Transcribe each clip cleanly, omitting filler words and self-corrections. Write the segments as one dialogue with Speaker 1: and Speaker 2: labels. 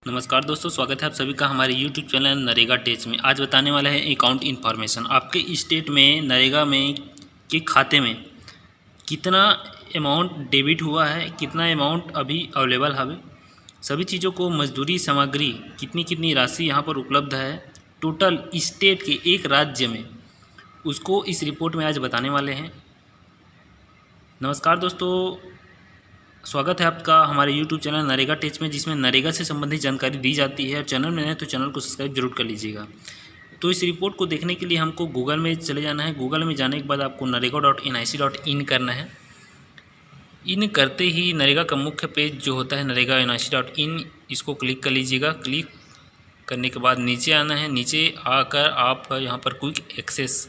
Speaker 1: नमस्कार दोस्तों, स्वागत है आप सभी का हमारे YouTube चैनल नरेगा टेच में। आज बताने वाला है अकाउंट इन्फॉर्मेशन। आपके स्टेट में नरेगा में के खाते में कितना अमाउंट डेबिट हुआ है, कितना अमाउंट अभी अवेलेबल है, सभी चीज़ों को, मजदूरी सामग्री कितनी कितनी राशि यहाँ पर उपलब्ध है, टोटल स्टेट के एक राज्य में, उसको इस रिपोर्ट में आज बताने वाले हैं। नमस्कार दोस्तों, स्वागत है आपका हमारे YouTube चैनल नरेगा टेच में, जिसमें नरेगा से संबंधित जानकारी दी जाती है। और चैनल में नए तो चैनल को सब्सक्राइब जरूर कर लीजिएगा। तो इस रिपोर्ट को देखने के लिए हमको गूगल में चले जाना है। गूगल में जाने के बाद आपको narega.nic.in करना है। इन करते ही नरेगा का मुख्य पेज जो होता है narega.nic.in, इसको क्लिक कर लीजिएगा। क्लिक करने के बाद नीचे आना है। नीचे आकर आप यहाँ पर क्विक एक्सेस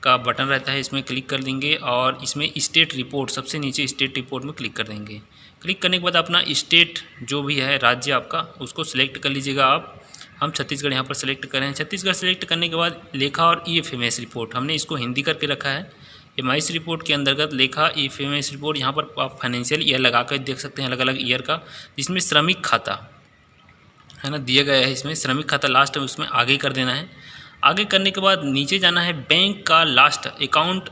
Speaker 1: का बटन रहता है, इसमें क्लिक कर देंगे और इसमें स्टेट रिपोर्ट, सबसे नीचे स्टेट रिपोर्ट में क्लिक कर देंगे। क्लिक करने के बाद अपना स्टेट जो भी है, राज्य आपका, उसको सिलेक्ट कर लीजिएगा आप। हम छत्तीसगढ़ यहाँ पर सिलेक्ट करें। छत्तीसगढ़ सेलेक्ट करने के बाद लेखा और ईएफएमएस रिपोर्ट, हमने इसको हिंदी करके रखा है। एमआईएस रिपोर्ट के अंतर्गत लेखा ईएफएमएस रिपोर्ट, यहाँ पर आप फाइनेंशियल ईयर लगा कर देख सकते हैं, अलग अलग ईयर का, जिसमें श्रमिक खाता है ना दिया गया है। इसमें श्रमिक खाता लास्ट में, उसमें आगे कर देना है। आगे करने के बाद नीचे जाना है। बैंक का लास्ट अकाउंट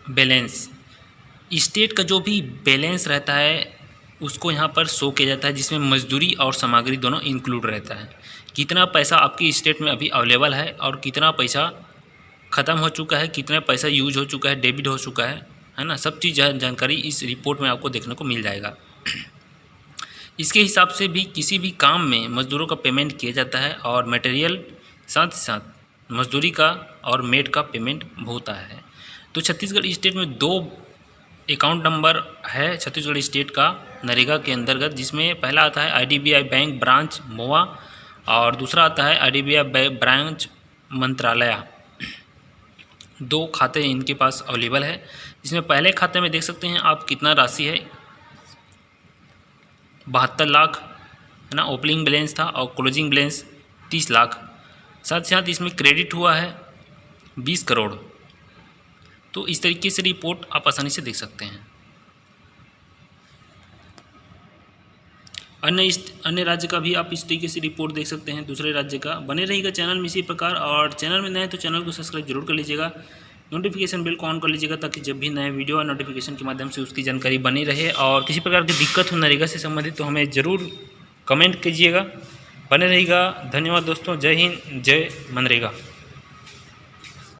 Speaker 1: बैलेंस, स्टेट का जो भी बैलेंस रहता है उसको यहाँ पर शो किया जाता है, जिसमें मजदूरी और सामग्री दोनों इंक्लूड रहता है। कितना पैसा आपकी स्टेट में अभी अवेलेबल है और कितना पैसा ख़त्म हो चुका है, कितना पैसा यूज हो चुका है, डेबिट हो चुका है ना, सब चीज़ जानकारी इस रिपोर्ट में आपको देखने को मिल जाएगा। इसके हिसाब से भी किसी भी काम में मज़दूरों का पेमेंट किया जाता है और मटेरियल साथ ही साथ मजदूरी का और मेड का पेमेंट होता है। तो छत्तीसगढ़ स्टेट में 2 अकाउंट नंबर है छत्तीसगढ़ स्टेट का नरेगा के अंतर्गत, जिसमें पहला आता है आईडीबीआई बैंक ब्रांच मोवा और दूसरा आता है आईडीबीआई ब्रांच मंत्रालय। 2 खाते इनके पास अवेलेबल है, जिसमें पहले खाते में देख सकते हैं आप कितना राशि है, 72 लाख है ना, ओपनिंग बैलेंस था और क्लोजिंग बैलेंस 30 लाख। साथ ही साथ इसमें क्रेडिट हुआ है 20 करोड़। तो इस तरीके से रिपोर्ट आप आसानी से देख सकते हैं। अन्य राज्य का भी आप इस तरीके से रिपोर्ट देख सकते हैं, दूसरे राज्य का। बने रहेगा चैनल में इसी प्रकार, और चैनल में नए तो चैनल को सब्सक्राइब जरूर कर लीजिएगा। नोटिफिकेशन बिल को ऑन कर लीजिएगा, ताकि जब भी नए वीडियो और नोटिफिकेशन के माध्यम से उसकी जानकारी बनी रहे। और किसी प्रकार की दिक्कत हो नरेगा से संबंधित तो हमें ज़रूर कमेंट कीजिएगा। बने रहेगा। धन्यवाद दोस्तों। जय हिंद, जय मनरेगा।